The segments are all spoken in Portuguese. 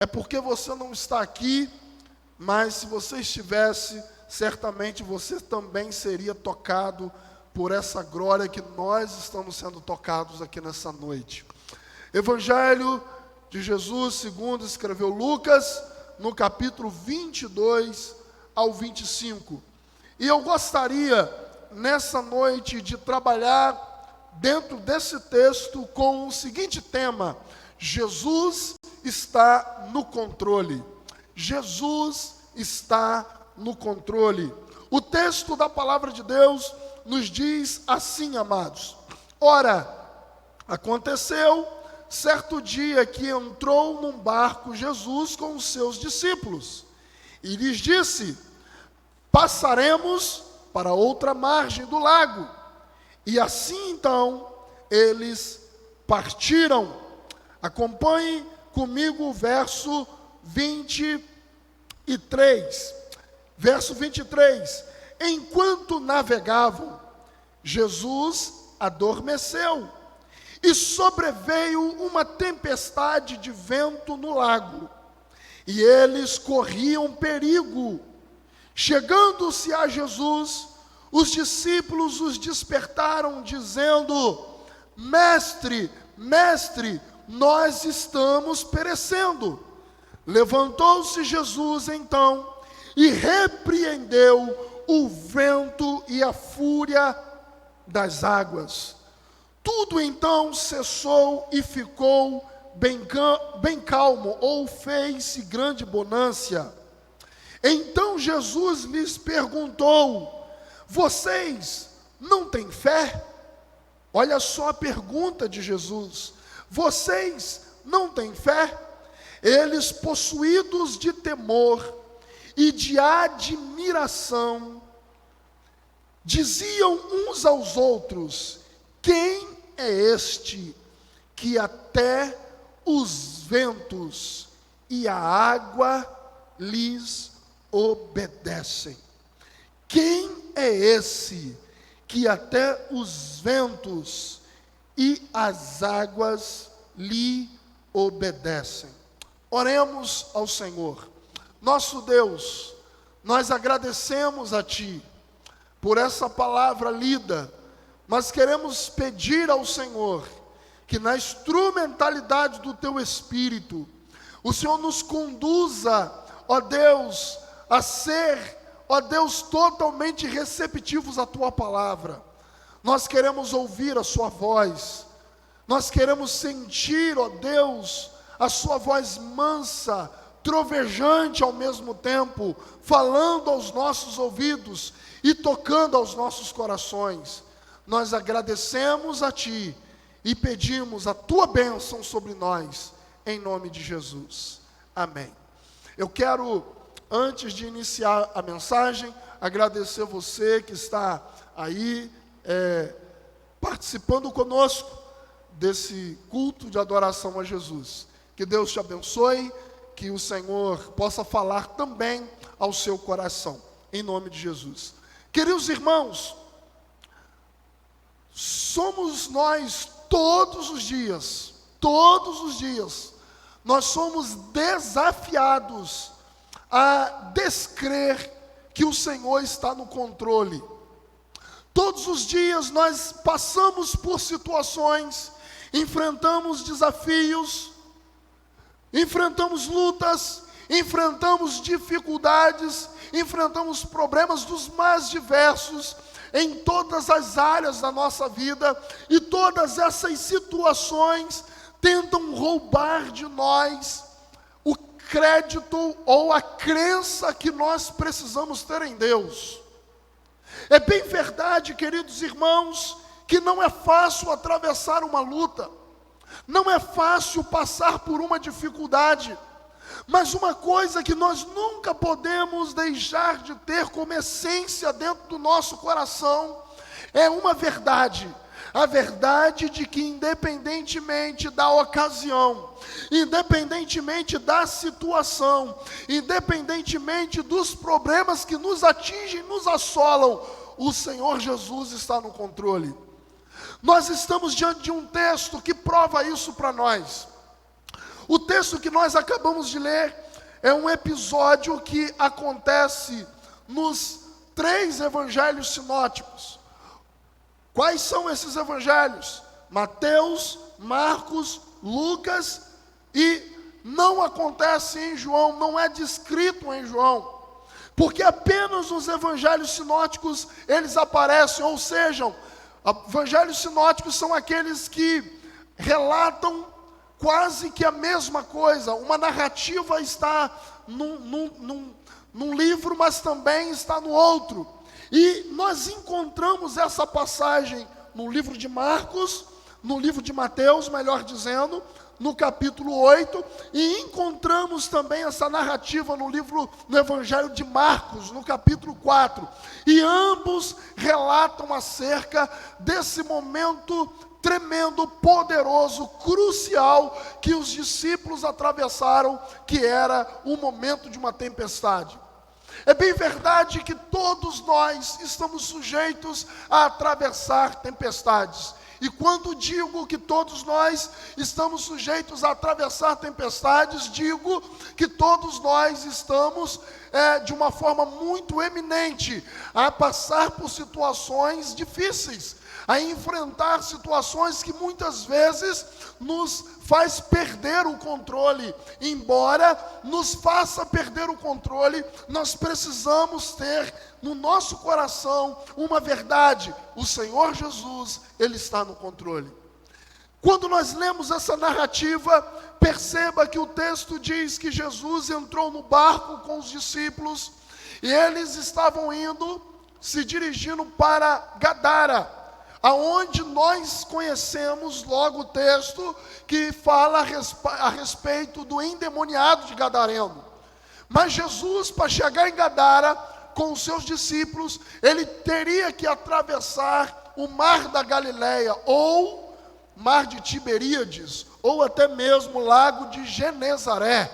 é porque você não está aqui, mas se você estivesse, certamente você também seria tocado por essa glória que nós estamos sendo tocados aqui nessa noite. Evangelho de Jesus, segundo escreveu Lucas, no capítulo 22 ao 25. E eu gostaria, nessa noite, de trabalhar dentro desse texto com o seguinte tema: Jesus está no controle. Jesus está no controle. O texto da palavra de Deus nos diz assim, amados: ora, aconteceu certo dia que entrou num barco Jesus com os seus discípulos e lhes disse: passaremos para outra margem do lago. E assim então eles partiram. Acompanhe comigo o verso 23. Verso 23. Enquanto navegavam, Jesus adormeceu e sobreveio uma tempestade de vento no lago, e eles corriam perigo. Chegando-se a Jesus, os discípulos os despertaram, dizendo: Mestre, mestre, nós estamos perecendo. Levantou-se Jesus então e repreendeu o vento e a fúria das águas. Tudo então cessou e ficou bem calmo, ou fez-se grande bonança. Então Jesus lhes perguntou: vocês não têm fé? Olha só a pergunta de Jesus: vocês não têm fé? Eles, possuídos de temor e de admiração, diziam uns aos outros: quem é este que até os ventos e a água lhes obedecem? Quem é esse que até os ventos e as águas lhe obedecem? Oremos ao Senhor. Nosso Deus, nós agradecemos a Ti por essa palavra lida, mas queremos pedir ao Senhor que na instrumentalidade do Teu Espírito, o Senhor nos conduza, ó Deus, a ser, ó Deus, totalmente receptivos à Tua palavra. Nós queremos ouvir a Sua voz, nós queremos sentir, ó Deus, a Sua voz mansa, trovejante ao mesmo tempo, falando aos nossos ouvidos e tocando aos nossos corações. Nós agradecemos a Ti e pedimos a Tua bênção sobre nós, em nome de Jesus. Amém. Eu quero, antes de iniciar a mensagem, agradecer você que está aí participando conosco desse culto de adoração a Jesus. Que Deus te abençoe, que o Senhor possa falar também ao seu coração, em nome de Jesus. Queridos irmãos, somos nós todos os dias, nós somos desafiados a descrer que o Senhor está no controle. Todos os dias nós passamos por situações, enfrentamos desafios, enfrentamos lutas, enfrentamos dificuldades, enfrentamos problemas dos mais diversos em todas as áreas da nossa vida, e todas essas situações tentam roubar de nós o crédito ou a crença que nós precisamos ter em Deus. É bem verdade, queridos irmãos, que não é fácil atravessar uma luta, não é fácil passar por uma dificuldade, mas uma coisa que nós nunca podemos deixar de ter como essência dentro do nosso coração é uma verdade: a verdade de que, independentemente da ocasião, independentemente da situação, independentemente dos problemas que nos atingem, nos assolam, o Senhor Jesus está no controle. Nós estamos diante de um texto que prova isso para nós. O texto que nós acabamos de ler é um episódio que acontece nos 3 evangelhos sinóticos. Quais são esses evangelhos? Mateus, Marcos, Lucas, e não acontece em João, não é descrito em João, porque apenas nos evangelhos sinóticos eles aparecem, ou seja, evangelhos sinóticos são aqueles que relatam quase que a mesma coisa. Uma narrativa está num livro, mas também está no outro. E nós encontramos essa passagem no livro de Marcos, no livro de Mateus, melhor dizendo, no capítulo 8, e encontramos também essa narrativa no Evangelho de Marcos, no capítulo 4. E ambos relatam acerca desse momento tremendo, poderoso, crucial, que os discípulos atravessaram, que era o momento de uma tempestade. É bem verdade que todos nós estamos sujeitos a atravessar tempestades. E quando digo que todos nós estamos sujeitos a atravessar tempestades, digo que todos nós estamos, de uma forma muito eminente, a passar por situações difíceis, a enfrentar situações que muitas vezes nos faz perder o controle. Embora nos faça perder o controle, nós precisamos ter no nosso coração uma verdade: o Senhor Jesus, Ele está no controle. Quando nós lemos essa narrativa, perceba que o texto diz que Jesus entrou no barco com os discípulos, e eles estavam se dirigindo para Gadara, aonde nós conhecemos logo o texto que fala a respeito do endemoniado de Gadareno. Mas Jesus, para chegar em Gadara com os seus discípulos, ele teria que atravessar o mar da Galileia, ou mar de Tiberíades, ou até mesmo o lago de Genezaré.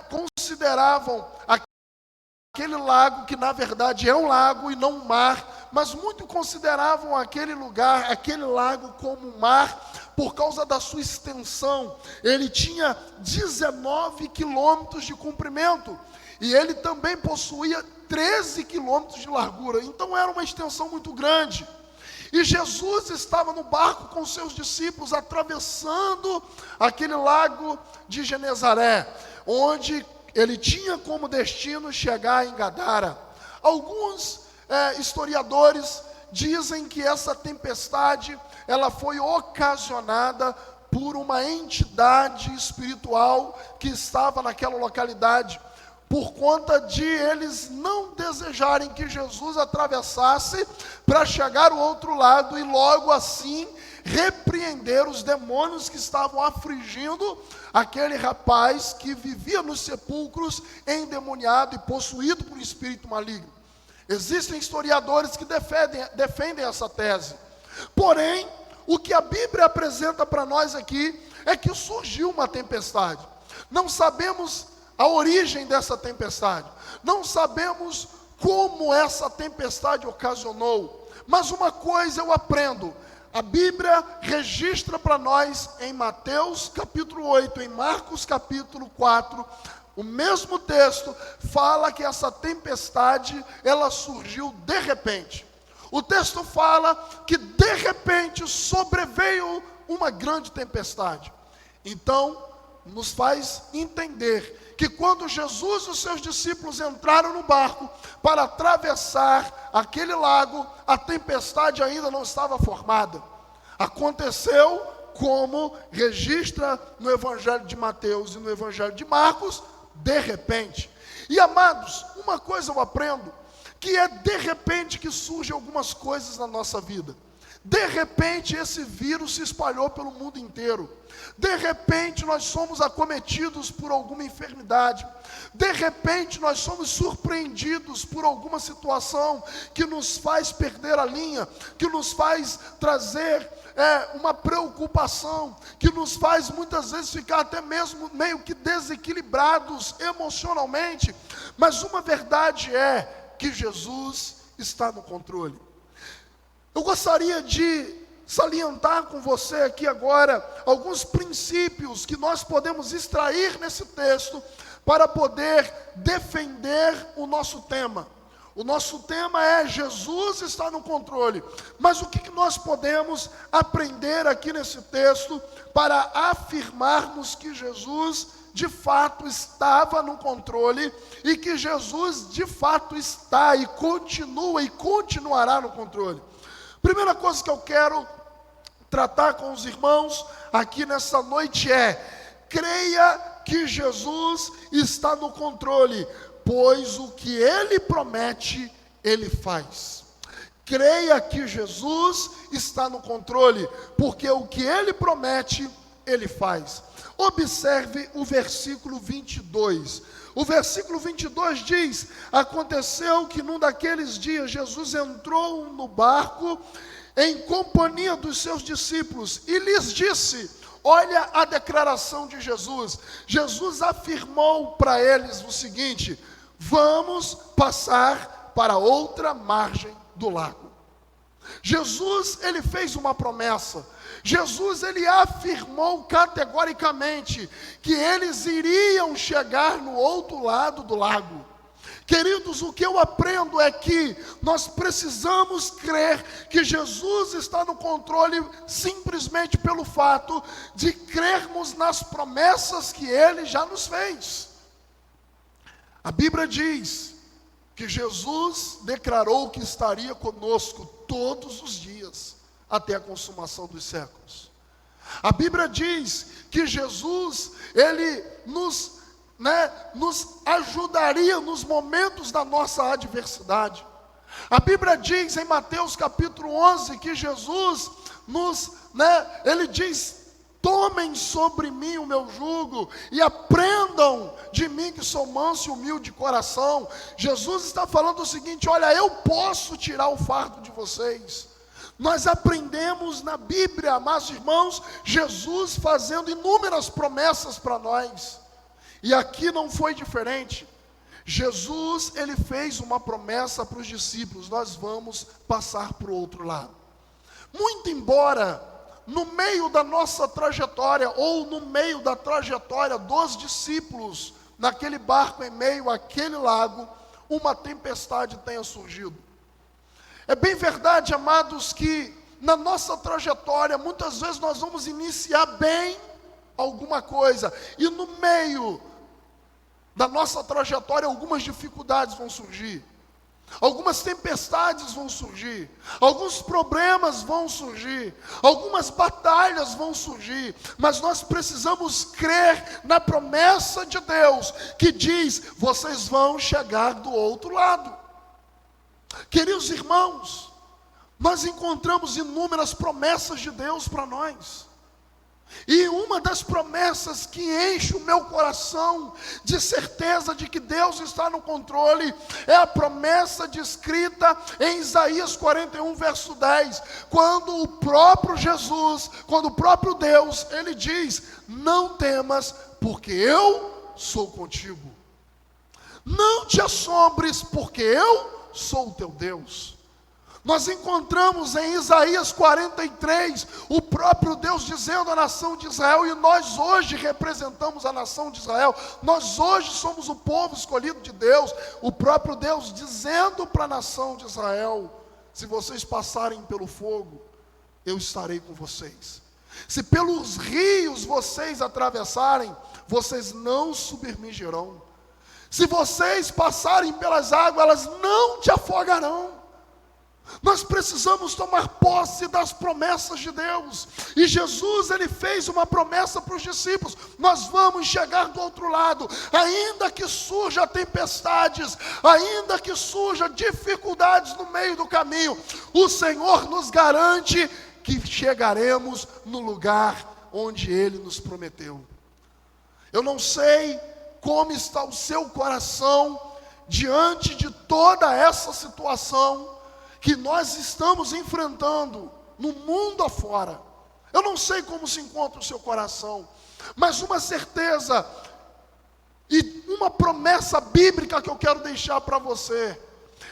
Consideravam aquele lago, que na verdade é um lago e não um mar, mas muitos consideravam aquele lugar, aquele lago, como um mar, por causa da sua extensão. Ele tinha 19 quilômetros de comprimento, e ele também possuía 13 quilômetros de largura, então era uma extensão muito grande. E Jesus estava no barco com seus discípulos, atravessando aquele lago de Genezaré, onde ele tinha como destino chegar em Gadara. Alguns historiadores dizem que essa tempestade, ela foi ocasionada por uma entidade espiritual que estava naquela localidade, por conta de eles não desejarem que Jesus atravessasse para chegar ao outro lado e logo assim repreender os demônios que estavam afligindo aquele rapaz que vivia nos sepulcros, endemoniado e possuído por um espírito maligno. Existem historiadores que defendem essa tese. Porém, o que a Bíblia apresenta para nós aqui é que surgiu uma tempestade. Não sabemos a origem dessa tempestade, não sabemos como essa tempestade ocasionou, mas uma coisa eu aprendo: a Bíblia registra para nós em Mateus capítulo 8, em Marcos capítulo 4, o mesmo texto fala que essa tempestade, ela surgiu de repente. O texto fala que de repente sobreveio uma grande tempestade. Então, nos faz entender que quando Jesus e os seus discípulos entraram no barco para atravessar aquele lago, a tempestade ainda não estava formada. Aconteceu como registra no Evangelho de Mateus e no Evangelho de Marcos, de repente. E amados, uma coisa eu aprendo, que é de repente que surgem algumas coisas na nossa vida. De repente esse vírus se espalhou pelo mundo inteiro. De repente nós somos acometidos por alguma enfermidade. De repente nós somos surpreendidos por alguma situação que nos faz perder a linha, que nos faz trazer uma preocupação, que nos faz muitas vezes ficar até mesmo meio que desequilibrados emocionalmente. Mas uma verdade é que Jesus está no controle. Eu gostaria de salientar com você aqui agora alguns princípios que nós podemos extrair nesse texto para poder defender o nosso tema. O nosso tema é Jesus está no controle. Mas o que nós podemos aprender aqui nesse texto para afirmarmos que Jesus de fato estava no controle e que Jesus de fato está e continua e continuará no controle? Primeira coisa que eu quero tratar com os irmãos aqui nessa noite é: creia que Jesus está no controle, pois o que Ele promete, Ele faz. Creia que Jesus está no controle, porque o que Ele promete, Ele faz. Observe o versículo 22. O versículo 22 diz: aconteceu que num daqueles dias Jesus entrou no barco em companhia dos seus discípulos e lhes disse, olha a declaração de Jesus. Jesus afirmou para eles o seguinte: vamos passar para outra margem do lago. Jesus, ele fez uma promessa. Jesus, ele afirmou categoricamente que eles iriam chegar no outro lado do lago. Queridos, o que eu aprendo é que nós precisamos crer que Jesus está no controle simplesmente pelo fato de crermos nas promessas que Ele já nos fez. A Bíblia diz que Jesus declarou que estaria conosco todos os dias, até a consumação dos séculos. A Bíblia diz que Jesus, Ele nos ajudaria nos momentos da nossa adversidade. A Bíblia diz em Mateus capítulo 11 que Jesus Ele diz: tomem sobre mim o meu jugo e aprendam de mim que sou manso e humilde de coração. Jesus está falando o seguinte: olha, eu posso tirar o fardo de vocês. Nós aprendemos na Bíblia, amados irmãos, Jesus fazendo inúmeras promessas para nós. E aqui não foi diferente. Jesus, ele fez uma promessa para os discípulos: nós vamos passar para o outro lado. Muito embora, no meio da nossa trajetória, ou no meio da trajetória dos discípulos, naquele barco em meio àquele lago, uma tempestade tenha surgido. É bem verdade, amados, que na nossa trajetória, muitas vezes nós vamos iniciar bem alguma coisa, e no meio da nossa trajetória algumas dificuldades vão surgir, algumas tempestades vão surgir, alguns problemas vão surgir, algumas batalhas vão surgir, mas nós precisamos crer na promessa de Deus, que diz: vocês vão chegar do outro lado. Queridos irmãos, nós encontramos inúmeras promessas de Deus para nós. E uma das promessas que enche o meu coração de certeza de que Deus está no controle é a promessa descrita em Isaías 41, verso 10, quando o próprio Jesus, quando o próprio Deus, ele diz: não temas, porque eu sou contigo. Não te assombres, porque eu sou o teu Deus. Nós encontramos em Isaías 43, o próprio Deus dizendo à nação de Israel, e nós hoje representamos a nação de Israel, nós hoje somos o povo escolhido de Deus, o próprio Deus dizendo para a nação de Israel: se vocês passarem pelo fogo, eu estarei com vocês. Se pelos rios vocês atravessarem, vocês não submergirão. Se vocês passarem pelas águas, elas não te afogarão. Nós precisamos tomar posse das promessas de Deus. E Jesus, ele fez uma promessa para os discípulos: nós vamos chegar do outro lado, ainda que surja tempestades, ainda que surja dificuldades no meio do caminho, o Senhor nos garante que chegaremos no lugar onde Ele nos prometeu. Eu não sei como está o seu coração diante de toda essa situação que nós estamos enfrentando no mundo afora. Eu não sei como se encontra o seu coração, mas uma certeza e uma promessa bíblica que eu quero deixar para você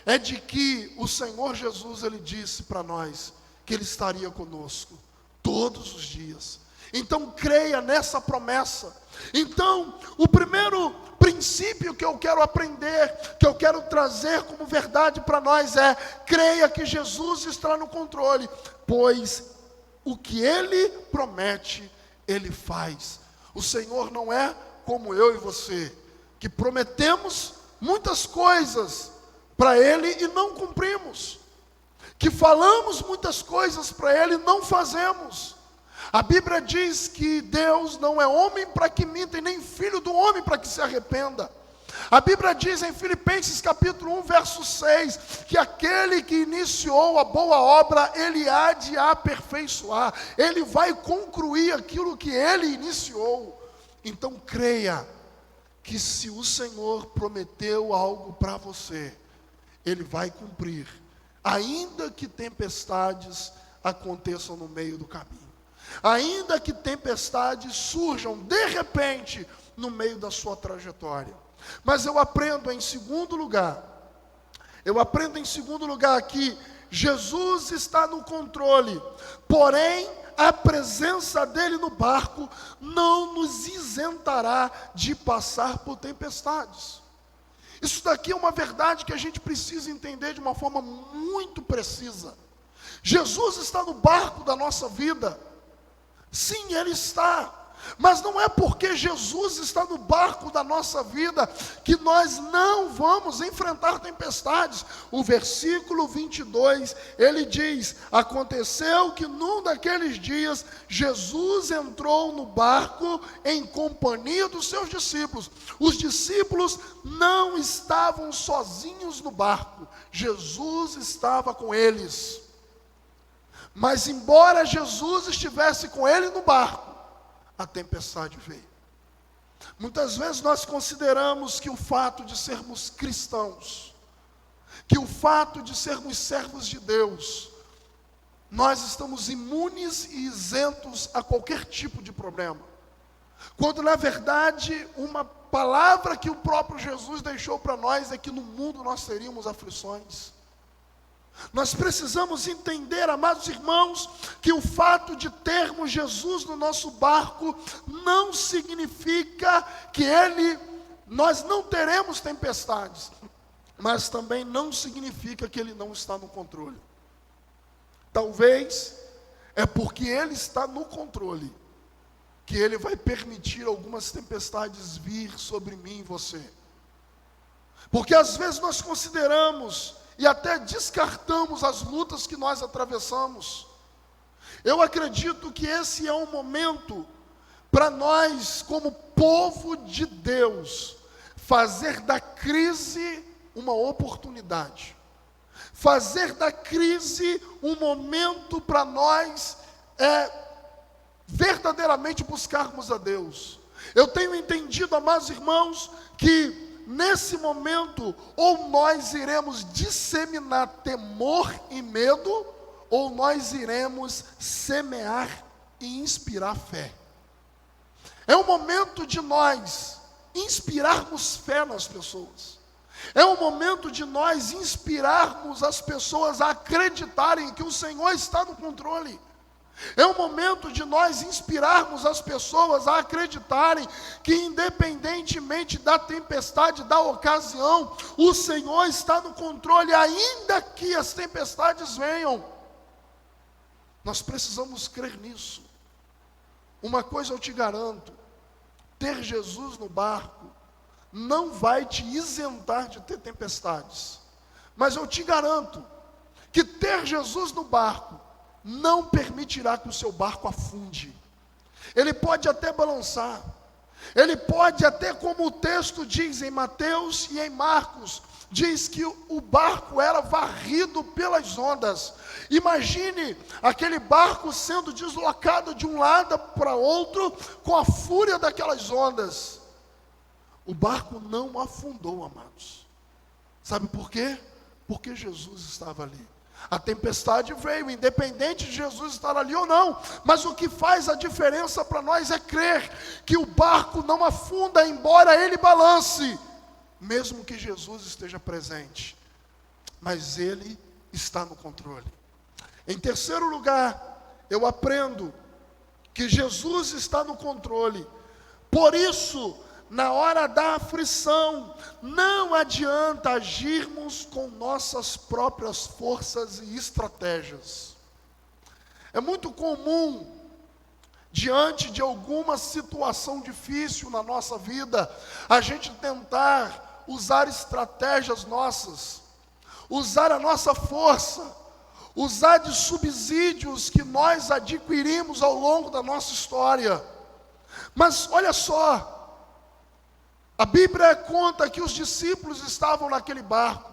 é de que o Senhor Jesus, ele disse para nós que Ele estaria conosco todos os dias. Então creia nessa promessa. Então, o primeiro princípio que eu quero aprender, que eu quero trazer como verdade para nós é: creia que Jesus está no controle, pois o que Ele promete, Ele faz. O Senhor não é como eu e você, que prometemos muitas coisas para Ele e não cumprimos, que falamos muitas coisas para Ele e não fazemos. A Bíblia diz que Deus não é homem para que minta, e nem filho do homem para que se arrependa. A Bíblia diz em Filipenses capítulo 1, verso 6, que aquele que iniciou a boa obra, Ele há de aperfeiçoar, Ele vai concluir aquilo que Ele iniciou. Então creia que se o Senhor prometeu algo para você, Ele vai cumprir, ainda que tempestades aconteçam no meio do caminho. Ainda que tempestades surjam de repente no meio da sua trajetória. Mas eu aprendo em segundo lugar que Jesus está no controle, porém a presença dele no barco não nos isentará de passar por tempestades. Isso daqui é uma verdade que a gente precisa entender de uma forma muito precisa. Jesus está no barco da nossa vida. Sim, Ele está, mas não é porque Jesus está no barco da nossa vida que nós não vamos enfrentar tempestades. O versículo 22, ele diz: aconteceu que num daqueles dias, Jesus entrou no barco em companhia dos seus discípulos. Os discípulos não estavam sozinhos no barco, Jesus estava com eles. Mas embora Jesus estivesse com ele no barco, a tempestade veio. Muitas vezes nós consideramos que o fato de sermos cristãos, que o fato de sermos servos de Deus, nós estamos imunes e isentos a qualquer tipo de problema. Quando na verdade uma palavra que o próprio Jesus deixou para nós é que no mundo nós teríamos aflições. Nós precisamos entender, amados irmãos, que o fato de termos Jesus no nosso barco não significa que nós não teremos tempestades, mas também não significa que Ele não está no controle. Talvez é porque Ele está no controle que Ele vai permitir algumas tempestades vir sobre mim e você. Porque às vezes nós consideramos e até descartamos as lutas que nós atravessamos. Eu acredito que esse é um momento para nós, como povo de Deus, fazer da crise uma oportunidade. Fazer da crise um momento para nós verdadeiramente buscarmos a Deus. Eu tenho entendido, amados irmãos, que nesse momento, ou nós iremos disseminar temor e medo, ou nós iremos semear e inspirar fé. É o momento de nós inspirarmos fé nas pessoas. É o momento de nós inspirarmos as pessoas a acreditarem que o Senhor está no controle. É o momento de nós inspirarmos as pessoas a acreditarem que independentemente da tempestade, da ocasião, o Senhor está no controle, ainda que as tempestades venham. Nós precisamos crer nisso. Uma coisa eu te garanto: ter Jesus no barco não vai te isentar de ter tempestades. Mas eu te garanto que ter Jesus no barco não permitirá que o seu barco afunde. Ele pode até balançar, ele pode até, como o texto diz em Mateus e em Marcos, diz que o barco era varrido pelas ondas. Imagine aquele barco sendo deslocado de um lado para outro com a fúria daquelas ondas. O barco não afundou, amados. Sabe por quê? Porque Jesus estava ali. A tempestade veio, independente de Jesus estar ali ou não. Mas o que faz a diferença para nós é crer que o barco não afunda, embora ele balance, mesmo que Jesus esteja presente. Mas Ele está no controle. Em terceiro lugar, eu aprendo que Jesus está no controle. Por isso, na hora da aflição, não adianta agirmos com nossas próprias forças e estratégias. É muito comum, diante de alguma situação difícil na nossa vida, a gente tentar usar estratégias nossas, usar a nossa força, usar de subsídios que nós adquirimos ao longo da nossa história. Mas olha só, a Bíblia conta que os discípulos estavam naquele barco.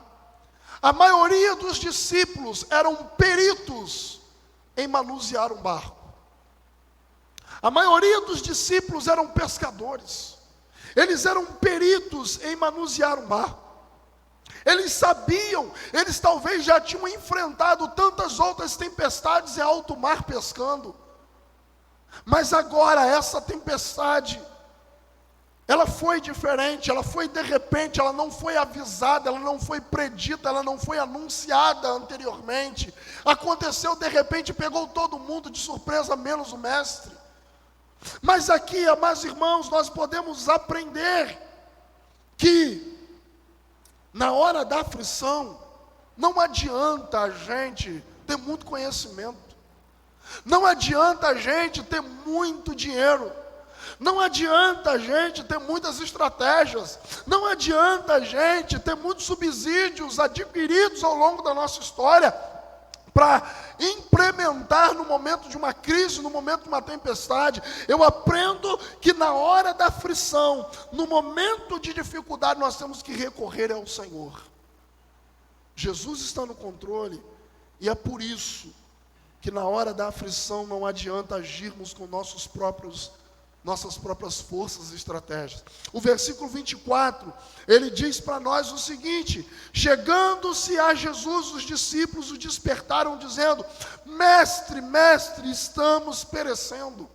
A maioria dos discípulos eram peritos em manusear um barco. A maioria dos discípulos eram pescadores. Eles eram peritos em manusear um barco. Eles sabiam, eles talvez já tinham enfrentado tantas outras tempestades em alto mar pescando. Mas agora essa tempestade, ela foi diferente, ela foi de repente, ela não foi avisada, ela não foi predita, ela não foi anunciada anteriormente. Aconteceu de repente, pegou todo mundo de surpresa, menos o mestre. Mas aqui, amados irmãos, nós podemos aprender que na hora da aflição, não adianta a gente ter muito conhecimento, não adianta a gente ter muito dinheiro, não adianta a gente ter muitas estratégias, não adianta a gente ter muitos subsídios adquiridos ao longo da nossa história, para implementar no momento de uma crise, no momento de uma tempestade. Eu aprendo que na hora da aflição, no momento de dificuldade, nós temos que recorrer ao Senhor. Jesus está no controle, e é por isso que na hora da aflição não adianta agirmos com nossas próprias forças e estratégias. O versículo 24, ele diz para nós o seguinte: chegando-se a Jesus, os discípulos o despertaram, dizendo: mestre, mestre, estamos perecendo.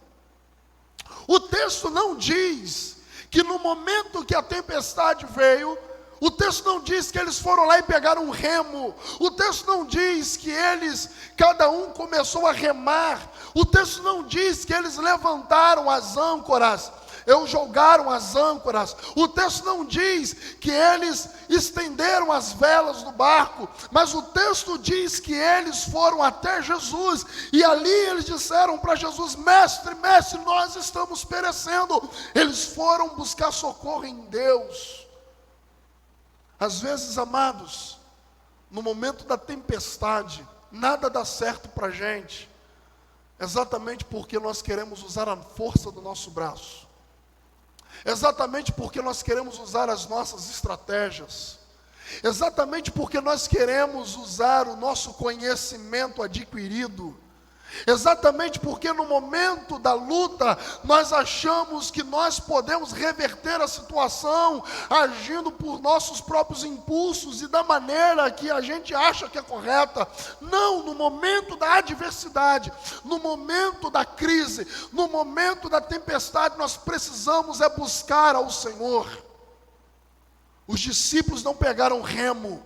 O texto não diz que no momento que a tempestade veio, o texto não diz que eles foram lá e pegaram um remo. O texto não diz que cada um começou a remar. O texto não diz que eles levantaram as âncoras, jogaram as âncoras. O texto não diz que eles estenderam as velas do barco, mas o texto diz que eles foram até Jesus, e ali eles disseram para Jesus: mestre, mestre, nós estamos perecendo. Eles foram buscar socorro em Deus. Às vezes, amados, no momento da tempestade, nada dá certo para a gente, exatamente porque nós queremos usar a força do nosso braço, exatamente porque nós queremos usar as nossas estratégias, exatamente porque nós queremos usar o nosso conhecimento adquirido, exatamente porque no momento da luta nós achamos que nós podemos reverter a situação agindo por nossos próprios impulsos e da maneira que a gente acha que é correta. Não, no momento da adversidade, no momento da crise, no momento da tempestade, nós precisamos buscar ao Senhor. Os discípulos não pegaram remo,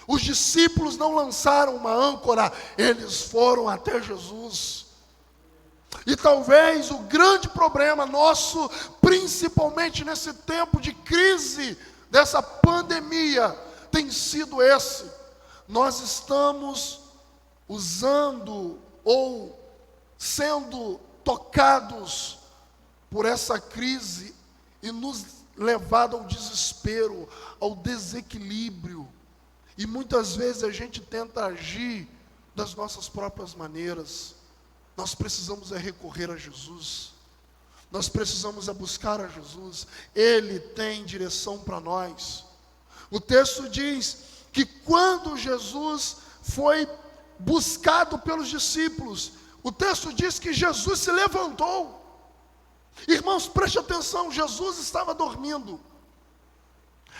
os discípulos não lançaram uma âncora, eles foram até Jesus. E talvez o grande problema nosso, principalmente nesse tempo de crise, dessa pandemia, tem sido esse: nós estamos usando ou sendo tocados por essa crise e nos levado ao desespero, ao desequilíbrio. E muitas vezes a gente tenta agir das nossas próprias maneiras. Nós precisamos recorrer a Jesus. Nós precisamos buscar a Jesus. Ele tem direção para nós. O texto diz que quando Jesus foi buscado pelos discípulos, o texto diz que Jesus se levantou. Irmãos, preste atenção, Jesus estava dormindo.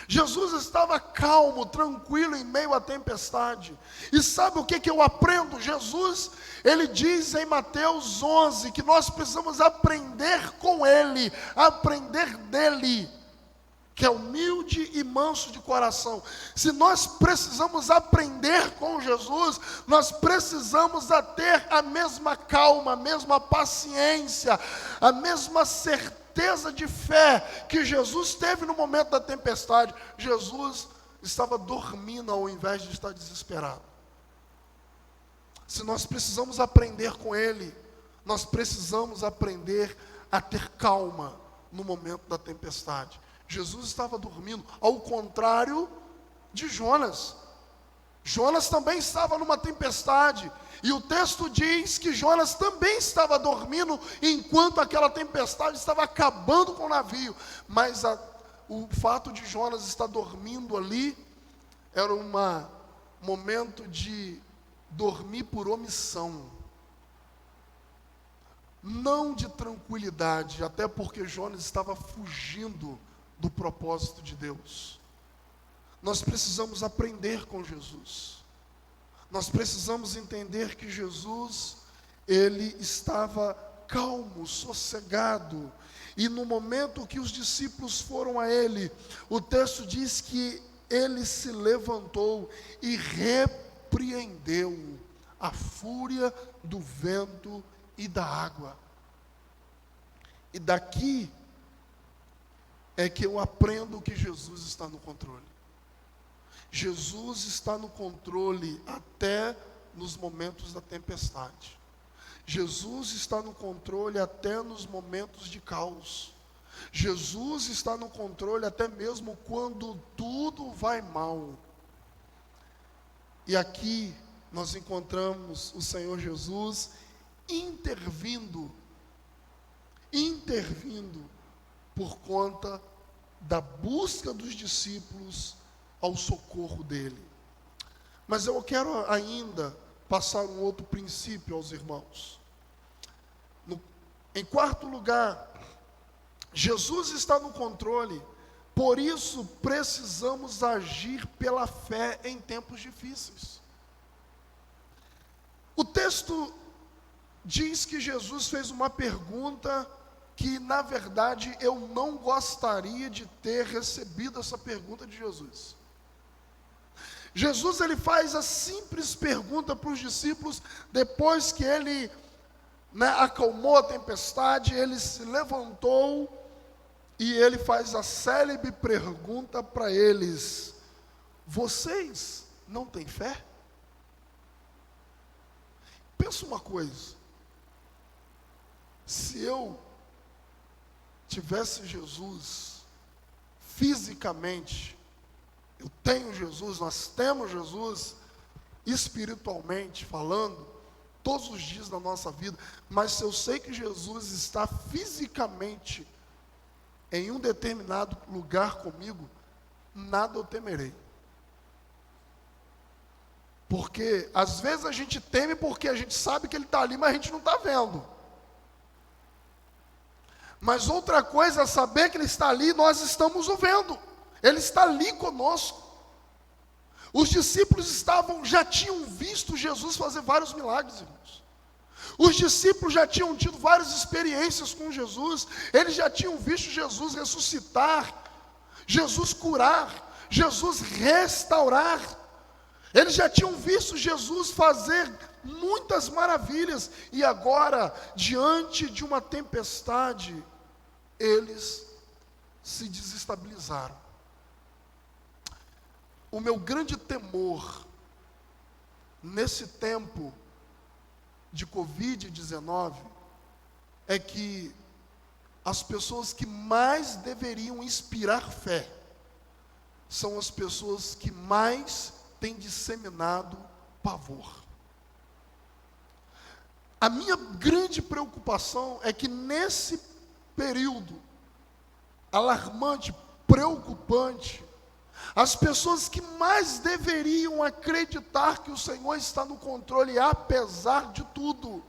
Jesus estava calmo, tranquilo em meio à tempestade. E sabe o que eu aprendo? Jesus, ele diz em Mateus 11 que nós precisamos aprender com ele, aprender dele. que é humilde e manso de coração. Se nós precisamos aprender com Jesus, nós precisamos ter a mesma calma, a mesma paciência, a mesma certeza de fé que Jesus teve no momento da tempestade. Jesus estava dormindo ao invés de estar desesperado. Se nós precisamos aprender com Ele, nós precisamos aprender a ter calma no momento da tempestade. Jesus estava dormindo, ao contrário de Jonas. Jonas também estava numa tempestade, e o texto diz que Jonas também estava dormindo, enquanto aquela tempestade estava acabando com o navio. Mas o fato de Jonas estar dormindo ali, era um momento de dormir por omissão, não de tranquilidade, até porque Jonas estava fugindo do propósito de Deus. Nós precisamos aprender com Jesus. Nós precisamos entender que Jesus, ele estava calmo, sossegado. E no momento que os discípulos foram a ele, o texto diz que ele se levantou e repreendeu a fúria do vento e da água. E daqui é que eu aprendo que Jesus está no controle. Jesus está no controle até nos momentos da tempestade. Jesus está no controle até nos momentos de caos. Jesus está no controle até mesmo quando tudo vai mal. E aqui nós encontramos o Senhor Jesus intervindo por conta da busca dos discípulos ao socorro dele. Mas eu quero ainda passar um outro princípio aos irmãos. Em quarto lugar, Jesus está no controle, por isso precisamos agir pela fé em tempos difíceis. O texto diz que Jesus fez uma pergunta que, na verdade, eu não gostaria de ter recebido essa pergunta de Jesus. Jesus, ele faz a simples pergunta para os discípulos, depois que ele acalmou a tempestade, ele se levantou e ele faz a célebre pergunta para eles: vocês não têm fé? Pensa uma coisa, se eu tivesse Jesus fisicamente, eu tenho Jesus, nós temos Jesus espiritualmente falando, todos os dias da nossa vida, mas se eu sei que Jesus está fisicamente em um determinado lugar comigo, nada eu temerei. Porque às vezes a gente teme porque a gente sabe que ele está ali, mas a gente não está vendo. Mas outra coisa é saber que ele está ali, nós estamos o vendo. Ele está ali conosco. Os discípulos já tinham visto Jesus fazer vários milagres, irmãos. Os discípulos já tinham tido várias experiências com Jesus. Eles já tinham visto Jesus ressuscitar, Jesus curar, Jesus restaurar. Eles já tinham visto Jesus fazer muitas maravilhas. E agora, diante de uma tempestade, eles se desestabilizaram. O meu grande temor nesse tempo de Covid-19 é que as pessoas que mais deveriam inspirar fé são as pessoas que mais têm disseminado pavor. A minha grande preocupação é que nesse período alarmante, preocupante, as pessoas que mais deveriam acreditar que o Senhor está no controle, apesar de tudo,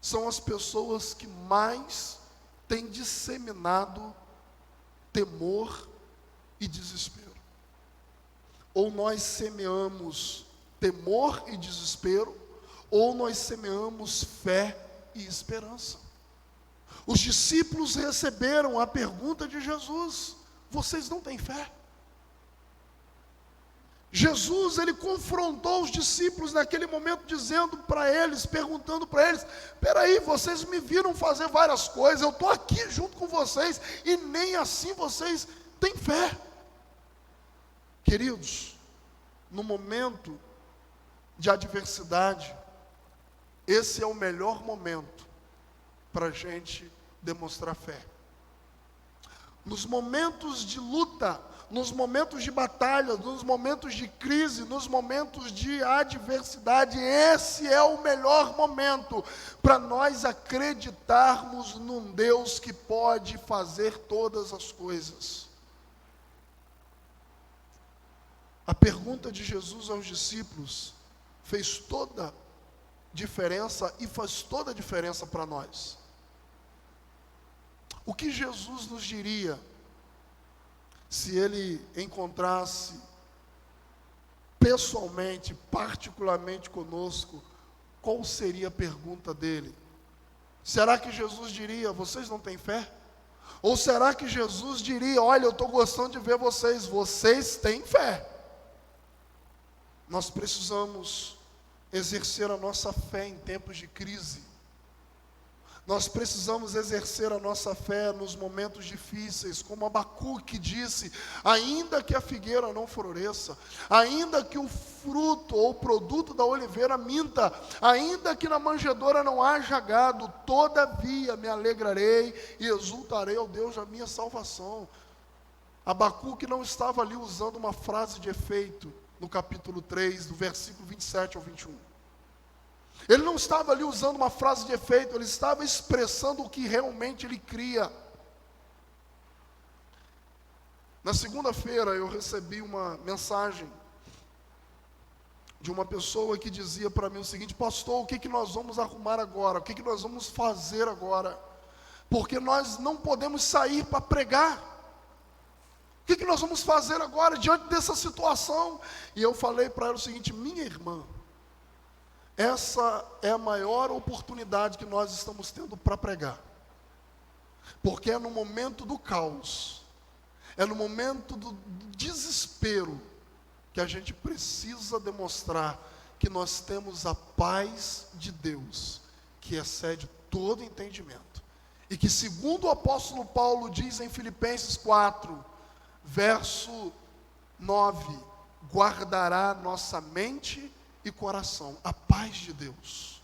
são as pessoas que mais têm disseminado temor e desespero. Ou nós semeamos temor e desespero, ou nós semeamos fé e esperança. Os discípulos receberam a pergunta de Jesus: vocês não têm fé? Jesus, ele confrontou os discípulos naquele momento, dizendo para eles, perguntando para eles: peraí, vocês me viram fazer várias coisas, eu estou aqui junto com vocês, e nem assim vocês têm fé. Queridos, no momento de adversidade, esse é o melhor momento para a gente demonstrar fé. Nos momentos de luta, nos momentos de batalha, nos momentos de crise, nos momentos de adversidade, esse é o melhor momento para nós acreditarmos num Deus que pode fazer todas as coisas. A pergunta de Jesus aos discípulos fez toda diferença e faz toda a diferença para nós. O que Jesus nos diria se ele encontrasse pessoalmente, particularmente conosco? Qual seria a pergunta dele? Será que Jesus diria: vocês não têm fé? Ou será que Jesus diria: olha, eu estou gostando de ver vocês têm fé? Nós precisamos exercer a nossa fé em tempos de crise. Nós precisamos exercer a nossa fé nos momentos difíceis, como Abacuque disse: ainda que a figueira não floresça, ainda que o fruto ou o produto da oliveira minta, ainda que na manjedoura não haja gado, todavia me alegrarei e exultarei ao Deus da minha salvação. Abacuque não estava ali usando uma frase de efeito, no capítulo 3, do versículo 27 ao 21. Ele não estava ali usando uma frase de efeito, ele estava expressando o que realmente ele cria. Na segunda-feira eu recebi uma mensagem de uma pessoa que dizia para mim o seguinte: pastor, o que nós vamos arrumar agora? O que nós vamos fazer agora? Porque nós não podemos sair para pregar. O que nós vamos fazer agora diante dessa situação? E eu falei para ela o seguinte: minha irmã, essa é a maior oportunidade que nós estamos tendo para pregar. Porque é no momento do caos, é no momento do desespero, que a gente precisa demonstrar que nós temos a paz de Deus, que excede todo entendimento. E que, segundo o apóstolo Paulo diz em Filipenses 4, verso 9, guardará nossa mente e coração, a paz de Deus.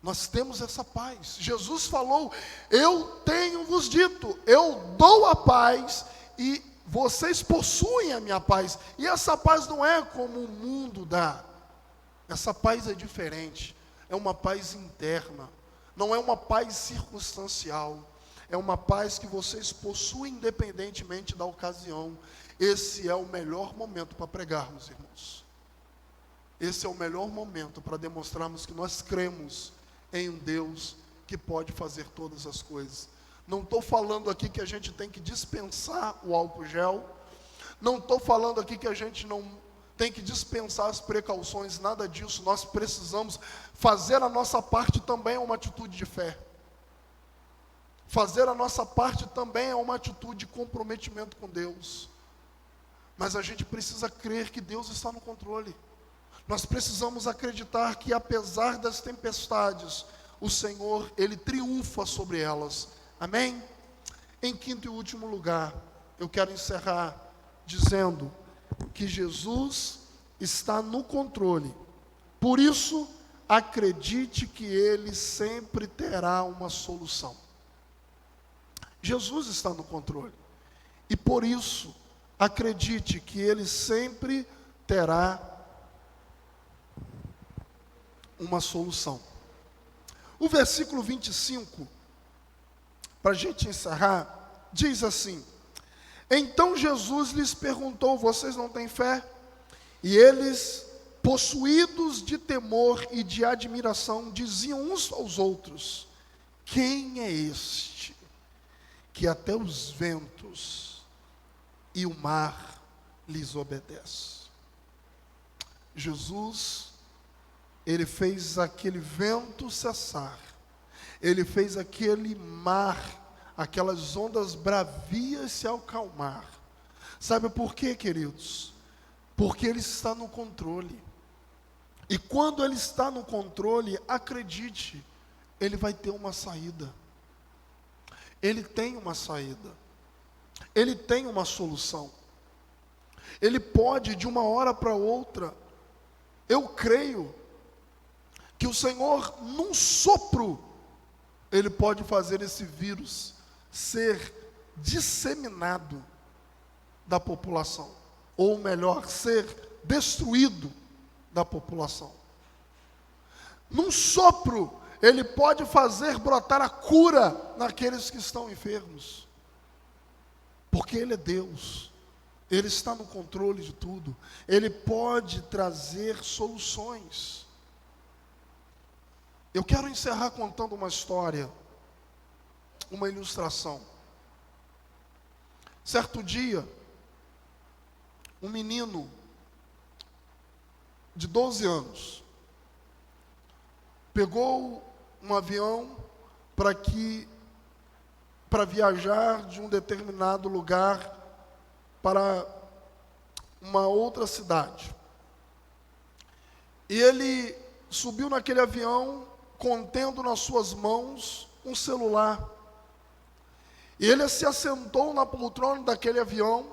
Nós temos essa paz. Jesus falou: eu tenho vos dito, eu dou a paz e vocês possuem a minha paz. E essa paz não é como o mundo dá. Essa paz é diferente. É uma paz interna. Não é uma paz circunstancial. É uma paz que vocês possuem independentemente da ocasião. Esse é o melhor momento para pregarmos, irmãos. Esse é o melhor momento para demonstrarmos que nós cremos em um Deus que pode fazer todas as coisas. Não estou falando aqui que a gente tem que dispensar o álcool gel. Não estou falando aqui que a gente não tem que dispensar as precauções, nada disso. Nós precisamos fazer a nossa parte também, é uma atitude de fé. Fazer a nossa parte também é uma atitude de comprometimento com Deus. Mas a gente precisa crer que Deus está no controle. Nós precisamos acreditar que, apesar das tempestades, o Senhor, Ele triunfa sobre elas. Amém? Em quinto e último lugar, eu quero encerrar dizendo que Jesus está no controle. Por isso, acredite que Ele sempre terá uma solução. Jesus está no controle. E por isso, acredite que Ele sempre terá uma solução. O versículo 25, para a gente encerrar, diz assim: então Jesus lhes perguntou: vocês não têm fé? E eles, possuídos de temor e de admiração, diziam uns aos outros: quem é este, que até os ventos e o mar lhes obedecem? Jesus, Ele fez aquele vento cessar, Ele fez aquele mar aquelas ondas bravias se acalmar. Sabe por quê, queridos? Porque Ele está no controle. E quando Ele está no controle, acredite, Ele vai ter uma saída. Ele tem uma saída. Ele tem uma solução. Ele pode, de uma hora para outra, eu creio que o Senhor, num sopro, Ele pode fazer esse vírus ser disseminado da população, ou melhor, ser destruído da população. Num sopro, Ele pode fazer brotar a cura naqueles que estão enfermos, porque Ele é Deus, Ele está no controle de tudo, Ele pode trazer soluções. Eu quero encerrar contando uma história, uma ilustração. Certo dia, um menino de 12 anos pegou um avião para viajar de um determinado lugar para uma outra cidade. E ele subiu naquele avião contendo nas suas mãos um celular. E ele se assentou na poltrona daquele avião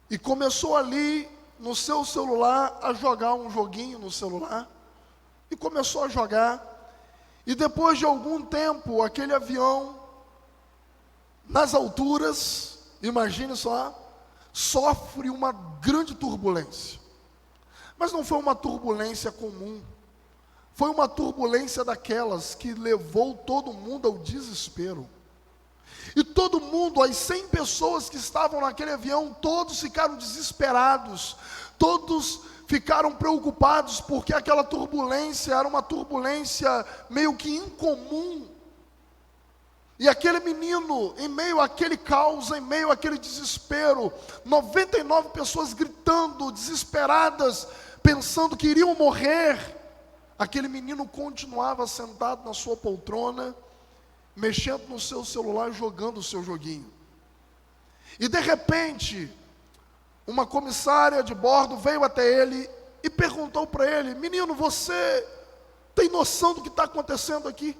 e começou ali no seu celular a jogar um joguinho no celular. E começou a jogar. E depois de algum tempo, aquele avião, nas alturas, imagine só, sofre uma grande turbulência. Mas não foi uma turbulência comum. Foi uma turbulência daquelas que levou todo mundo ao desespero. E todo mundo, as 100 pessoas que estavam naquele avião, todos ficaram desesperados. Todos ficaram preocupados, porque aquela turbulência era uma turbulência meio que incomum. E aquele menino, em meio àquele caos, em meio àquele desespero, 99 pessoas gritando, desesperadas, pensando que iriam morrer. Aquele menino continuava sentado na sua poltrona, mexendo no seu celular, jogando o seu joguinho. E de repente, uma comissária de bordo veio até ele e perguntou para ele: menino, você tem noção do que está acontecendo aqui?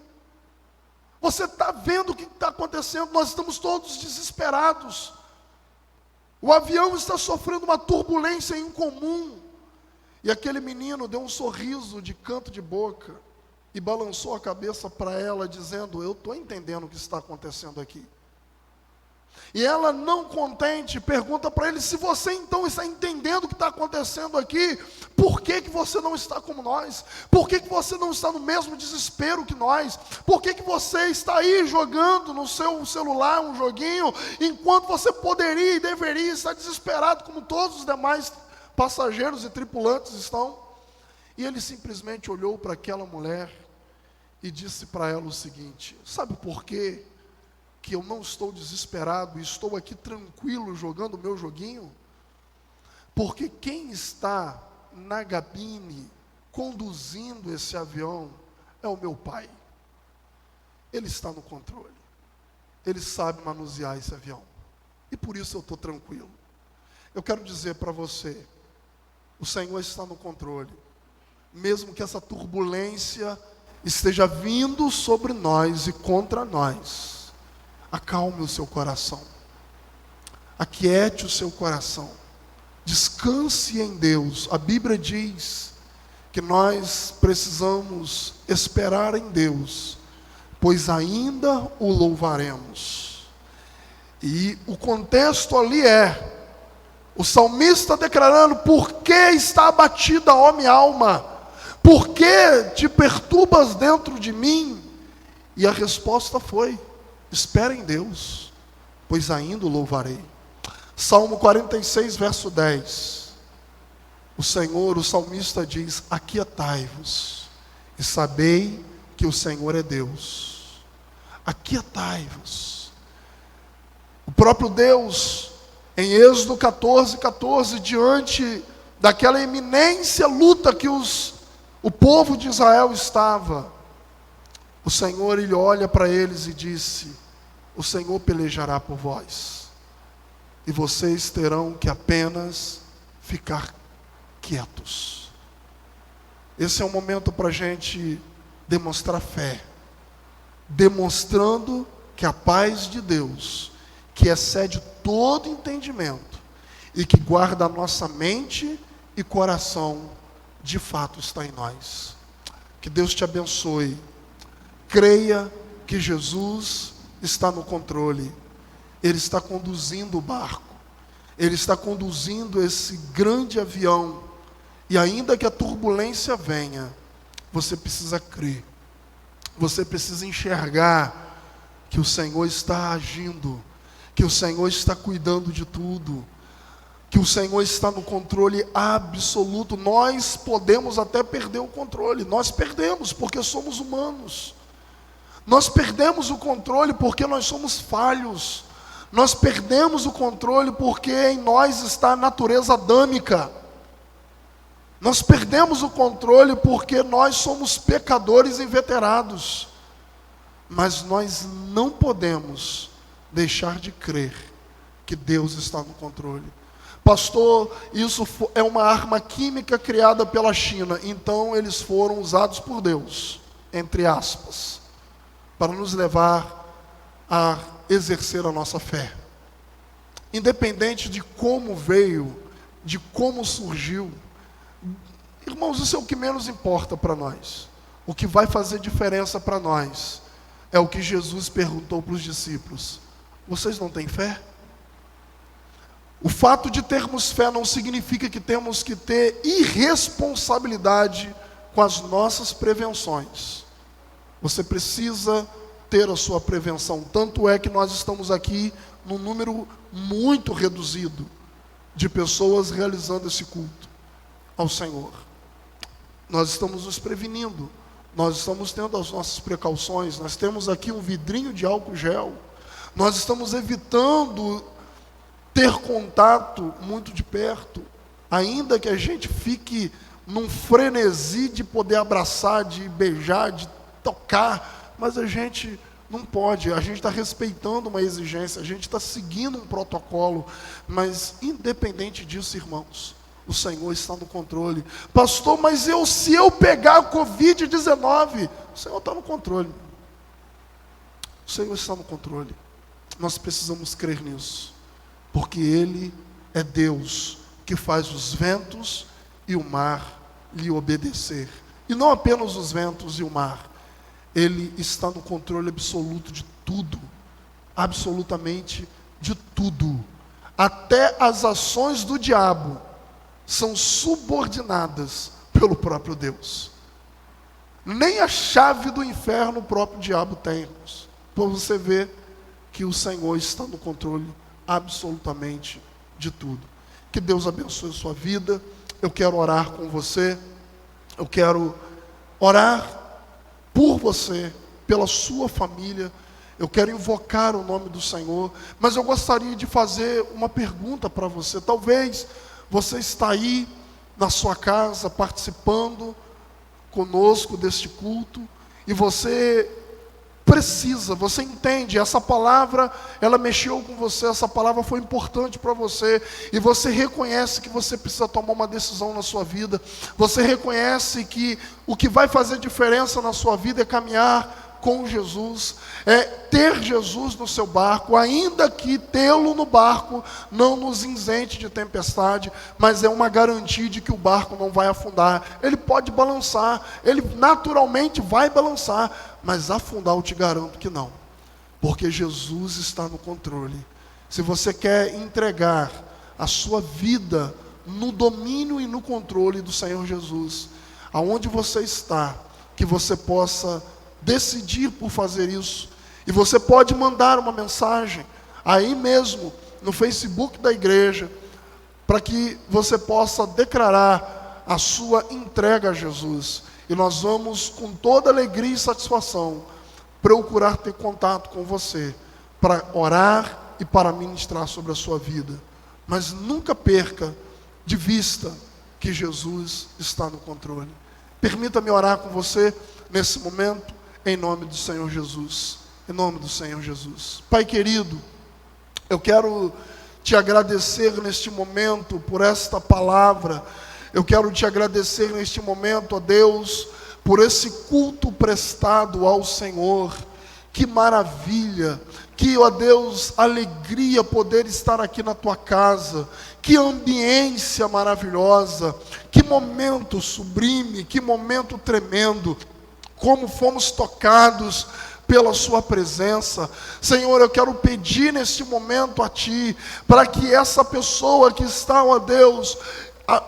Você está vendo o que está acontecendo? Nós estamos todos desesperados. O avião está sofrendo uma turbulência incomum. E aquele menino deu um sorriso de canto de boca e balançou a cabeça para ela, dizendo: eu estou entendendo o que está acontecendo aqui. E ela, não contente, pergunta para ele: se você então está entendendo o que está acontecendo aqui, por que você não está como nós? Por que você não está no mesmo desespero que nós? Por que você está aí jogando no seu celular um joguinho, enquanto você poderia e deveria estar desesperado como todos os demais passageiros e tripulantes estão? E ele simplesmente olhou para aquela mulher e disse para ela o seguinte: sabe por quê que eu não estou desesperado e estou aqui tranquilo jogando o meu joguinho? Porque quem está na cabine conduzindo esse avião é o meu pai. Ele está no controle. Ele sabe manusear esse avião. E por isso eu estou tranquilo. Eu quero dizer para você, o Senhor está no controle. Mesmo que essa turbulência esteja vindo sobre nós e contra nós, acalme o seu coração, aquiete o seu coração, descanse em Deus. A Bíblia diz que nós precisamos esperar em Deus, pois ainda o louvaremos. E o contexto ali é o salmista declarando: por que está abatida, ó minha alma? Por que te perturbas dentro de mim? E a resposta foi: espera em Deus, pois ainda o louvarei. Salmo 46, verso 10. O Senhor, o salmista diz: aquietai-vos e sabei que o Senhor é Deus. Aquietai-vos. O próprio Deus, em Êxodo 14, 14, diante daquela iminência luta que o povo de Israel estava, o Senhor, Ele olha para eles e disse: o Senhor pelejará por vós, e vocês terão que apenas ficar quietos. Esse é um momento para a gente demonstrar fé, demonstrando que a paz de Deus, que excede todo entendimento e que guarda a nossa mente e coração, de fato está em nós. Que Deus te abençoe. Creia que Jesus está no controle. Ele está conduzindo o barco. Ele está conduzindo esse grande avião. E ainda que a turbulência venha, você precisa crer. Você precisa enxergar que o Senhor está agindo, que o Senhor está cuidando de tudo, que o Senhor está no controle absoluto. Nós podemos até perder o controle. Nós perdemos porque somos humanos. Nós perdemos o controle porque nós somos falhos. Nós perdemos o controle porque em nós está a natureza adâmica. Nós perdemos o controle porque nós somos pecadores inveterados. Mas nós não podemos deixar de crer que Deus está no controle. Pastor, isso é uma arma química criada pela China, então eles foram usados por Deus, entre aspas, para nos levar a exercer a nossa fé. Independente de como veio, de como surgiu, irmãos, isso é o que menos importa para nós. O que vai fazer diferença para nós é o que Jesus perguntou para os discípulos: vocês não têm fé? O fato de termos fé não significa que temos que ter irresponsabilidade com as nossas prevenções. Você precisa ter a sua prevenção. Tanto é que nós estamos aqui num número muito reduzido de pessoas realizando esse culto ao Senhor. Nós estamos nos prevenindo, nós estamos tendo as nossas precauções, nós temos aqui um vidrinho de álcool gel, nós estamos evitando ter contato muito de perto, ainda que a gente fique num frenesi de poder abraçar, de beijar, de tocar, mas a gente não pode. A gente está respeitando uma exigência, a gente está seguindo um protocolo, mas independente disso, irmãos, o Senhor está no controle. Pastor, mas se eu pegar a Covid-19, o Senhor está no controle. O Senhor está no controle. Nós precisamos crer nisso, porque Ele é Deus que faz os ventos e o mar lhe obedecer. E não apenas os ventos e o mar, Ele está no controle absoluto de tudo, absolutamente de tudo. Até as ações do diabo são subordinadas pelo próprio Deus. Nem a chave do inferno o próprio diabo tem, irmãos. Então você vê que o Senhor está no controle absolutamente de tudo. Que Deus abençoe a sua vida. Eu quero orar com você. Eu quero orar por você, pela sua família. Eu quero invocar o nome do Senhor. Mas eu gostaria de fazer uma pergunta para você. Talvez você está aí na sua casa participando conosco deste culto e você você entende, essa palavra, ela mexeu com você, essa palavra foi importante para você, e você reconhece que você precisa tomar uma decisão na sua vida, você reconhece que o que vai fazer diferença na sua vida é caminhar com Jesus, é ter Jesus no seu barco, ainda que tê-lo no barco não nos isente de tempestade, mas é uma garantia de que o barco não vai afundar. Ele pode balançar, ele naturalmente vai balançar, mas afundar eu te garanto que não, porque Jesus está no controle. Se você quer entregar a sua vida no domínio e no controle do Senhor Jesus, aonde você está, que você possa decidir por fazer isso. E você pode mandar uma mensagem aí mesmo no Facebook da igreja, para que você possa declarar a sua entrega a Jesus. E nós vamos, com toda alegria e satisfação, procurar ter contato com você, para orar e para ministrar sobre a sua vida. Mas nunca perca de vista que Jesus está no controle. Permita-me orar com você nesse momento, em nome do Senhor Jesus. Em nome do Senhor Jesus. Pai querido, eu quero te agradecer neste momento por esta palavra. Eu quero te agradecer neste momento, ó Deus, por esse culto prestado ao Senhor. Que maravilha, que, ó Deus, alegria poder estar aqui na tua casa. Que ambiência maravilhosa, que momento sublime, que momento tremendo. Como fomos tocados pela sua presença. Senhor, eu quero pedir neste momento a Ti, para que essa pessoa que está, ó Deus,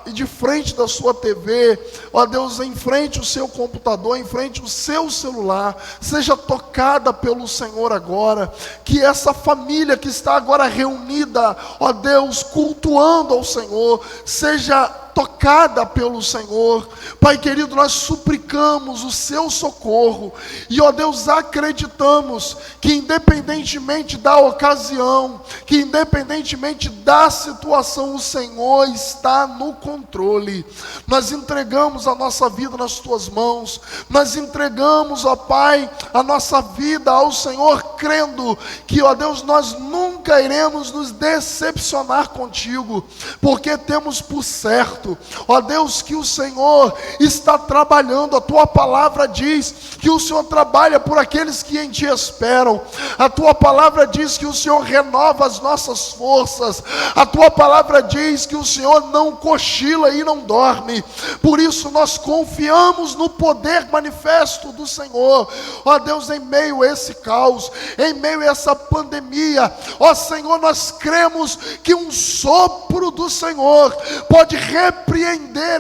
de frente da sua TV, ó Deus, em frente ao seu computador, em frente ao seu celular, seja tocada pelo Senhor agora. Que essa família que está agora reunida, ó Deus, cultuando ao Senhor, seja tocada pelo Senhor. Pai querido, nós suplicamos o seu socorro, e ó Deus, acreditamos que independentemente da ocasião, que independentemente da situação, o Senhor está no controle. Nós entregamos a nossa vida nas tuas mãos, nós entregamos, ó Pai, a nossa vida ao Senhor, crendo que, ó Deus, nós nunca iremos nos decepcionar contigo, porque temos por certo, ó Deus, que o Senhor está trabalhando. A tua palavra diz que o Senhor trabalha por aqueles que em ti esperam. A tua palavra diz que o Senhor renova as nossas forças. A tua palavra diz que o Senhor não cochila e não dorme. Por isso nós confiamos no poder manifesto do Senhor, ó Deus, em meio a esse caos, em meio a essa pandemia. Ó Senhor, nós cremos que um sopro do Senhor pode repreender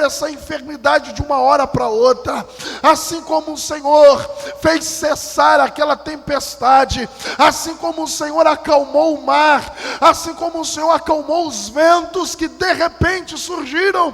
essa enfermidade de uma hora para outra. Assim como o Senhor fez cessar aquela tempestade, assim como o Senhor acalmou o mar, assim como o Senhor acalmou os ventos que de repente surgiram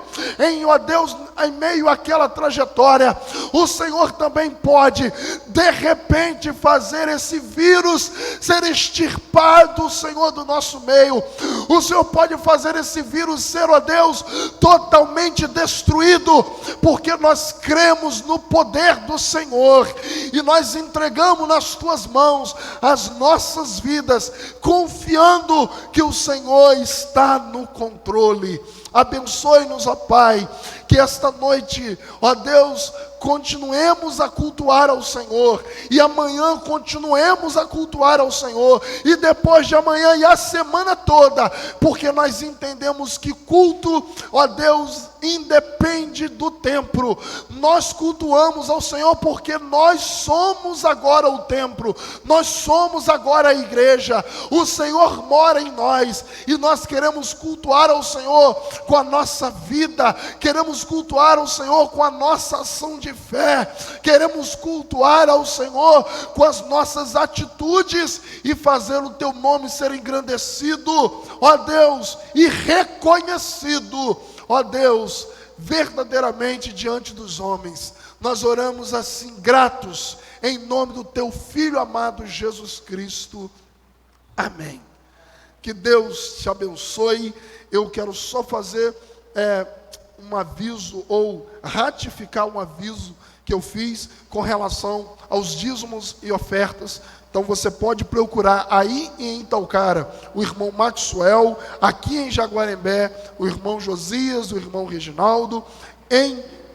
ó Deus, em meio àquela trajetória, o Senhor também pode de repente fazer esse vírus ser extirpado, Senhor, do nosso meio. O Senhor pode fazer esse vírus ser, ó Deus, totalmente destruído, porque nós cremos no poder do Senhor, e nós entregamos nas tuas mãos as nossas vidas, confiando que o Senhor está no controle. Abençoe-nos, ó Pai, que esta noite, ó Deus, continuemos a cultuar ao Senhor, e amanhã continuemos a cultuar ao Senhor, e depois de amanhã e a semana toda, porque nós entendemos que culto, ó Deus, independe do templo. Nós cultuamos ao Senhor porque nós somos agora o templo, nós somos agora a igreja. O Senhor mora em nós, e nós queremos cultuar ao Senhor com a nossa vida, queremos cultuar ao Senhor com a nossa ação de fé, queremos cultuar ao Senhor com as nossas atitudes, e fazer o teu nome ser engrandecido, ó Deus, e reconhecido, ó Deus, verdadeiramente diante dos homens. Nós oramos assim, gratos, em nome do teu Filho amado Jesus Cristo. Amém. Que Deus te abençoe. Eu quero só fazer um aviso, ou ratificar um aviso que eu fiz com relação aos dízimos e ofertas. Então você pode procurar aí em Itaocara o irmão Maxwell, aqui em Jaguarembé o irmão Josias, o irmão Reginaldo,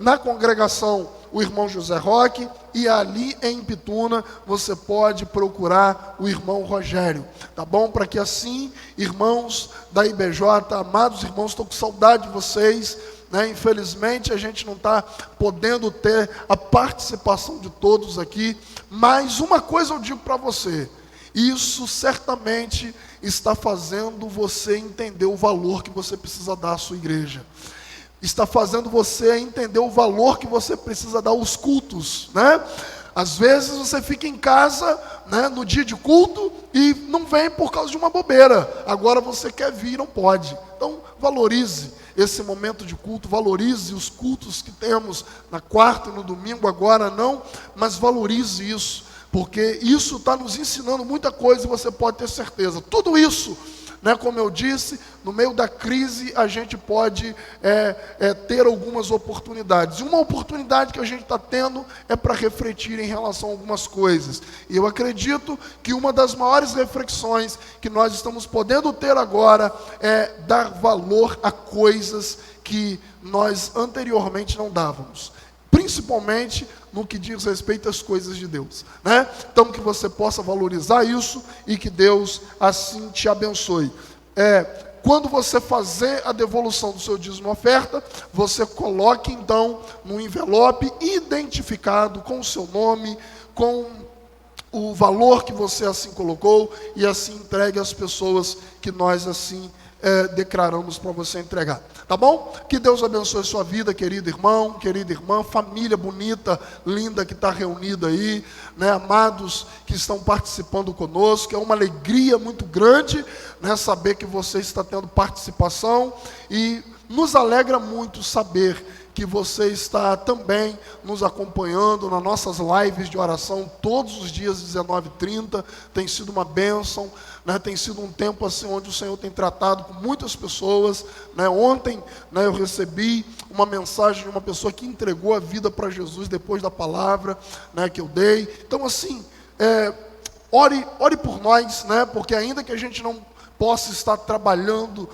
na congregação o irmão José Roque, e ali em Pituna você pode procurar o irmão Rogério, tá bom? Para que assim, irmãos da IBJ, amados irmãos, estou com saudade de vocês, né? Infelizmente a gente não está podendo ter a participação de todos aqui, mas uma coisa eu digo para você: isso certamente está fazendo você entender o valor que você precisa dar à sua igreja, está fazendo você entender o valor que você precisa dar aos cultos, né? Às vezes você fica em casa, né, no dia de culto, e não vem por causa de uma bobeira. Agora você quer vir e não pode. Então valorize esse momento de culto, valorize os cultos que temos na quarta e no domingo, agora não, mas valorize isso, porque isso está nos ensinando muita coisa, e você pode ter certeza, tudo isso né, como eu disse, no meio da crise a gente pode ter algumas oportunidades. E uma oportunidade que a gente está tendo é para refletir em relação a algumas coisas. E eu acredito que uma das maiores reflexões que nós estamos podendo ter agora é dar valor a coisas que nós anteriormente não dávamos, principalmente no que diz respeito às coisas de Deus, né? Então que você possa valorizar isso e que Deus assim te abençoe. Quando você fazer a devolução do seu dízimo oferta, você coloque então no envelope identificado com o seu nome, com o valor que você assim colocou, e assim entregue às pessoas que nós assim declaramos para você entregar, tá bom? Que Deus abençoe a sua vida, querido irmão, querida irmã, família bonita, linda que está reunida aí, né? Amados que estão participando conosco, é uma alegria muito grande, né? Saber que você está tendo participação, e nos alegra muito saber que você está também nos acompanhando nas nossas lives de oração todos os dias, 19h30, tem sido uma bênção, né? Tem sido um tempo assim onde o Senhor tem tratado com muitas pessoas, né? Ontem, né, eu recebi uma mensagem de uma pessoa que entregou a vida para Jesus depois da palavra, né, que eu dei. Então assim, ore por nós, né? Porque ainda que a gente não possa estar trabalhando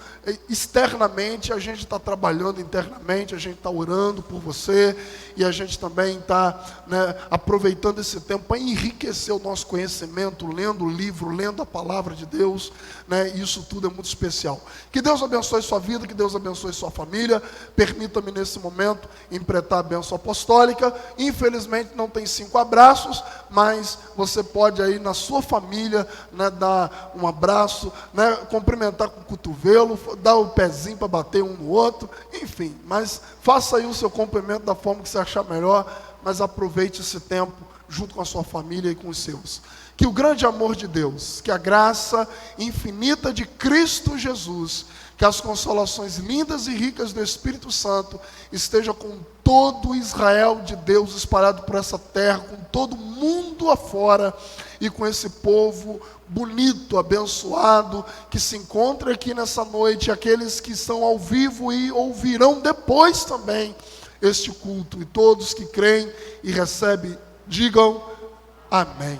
externamente, a gente está trabalhando internamente, a gente está orando por você, e a gente também está, né, aproveitando esse tempo para enriquecer o nosso conhecimento, lendo o livro, lendo a palavra de Deus, né? Isso tudo é muito especial. Que Deus abençoe sua vida, que Deus abençoe sua família. Permita-me nesse momento empretar a bênção apostólica. Infelizmente não tem 5 abraços, mas você pode aí na sua família, né, dar um abraço, né, cumprimentar com o cotovelo, dar o pezinho para bater um no outro, enfim, mas faça aí o seu cumprimento da forma que você achar melhor, mas aproveite esse tempo junto com a sua família e com os seus. Que o grande amor de Deus, que a graça infinita de Cristo Jesus, que as consolações lindas e ricas do Espírito Santo esteja com todo Israel de Deus espalhado por essa terra, com todo mundo afora, e com esse povo bonito, abençoado, que se encontra aqui nessa noite, aqueles que estão ao vivo e ouvirão depois também este culto, e todos que creem e recebem, digam amém.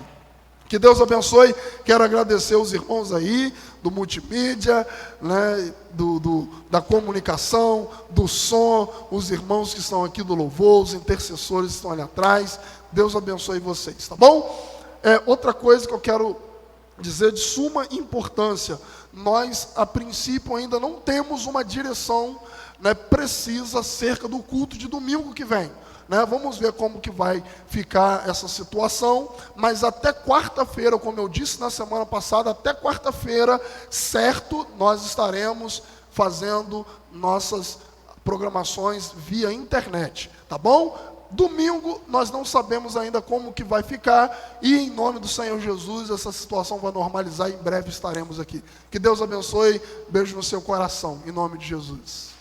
Que Deus abençoe. Quero agradecer os irmãos aí do multimídia, né, da comunicação, do som, os irmãos que estão aqui do louvor, os intercessores que estão ali atrás. Deus abençoe vocês, tá bom? Outra coisa que eu quero dizer de suma importância: nós a princípio ainda não temos uma direção, né, precisa acerca do culto de domingo que vem, né? Vamos ver como que vai ficar essa situação, mas até quarta-feira, como eu disse na semana passada, até quarta-feira, certo, nós estaremos fazendo nossas programações via internet, tá bom? Domingo nós não sabemos ainda como que vai ficar, e em nome do Senhor Jesus essa situação vai normalizar, e em breve estaremos aqui. Que Deus abençoe, beijo no seu coração, em nome de Jesus.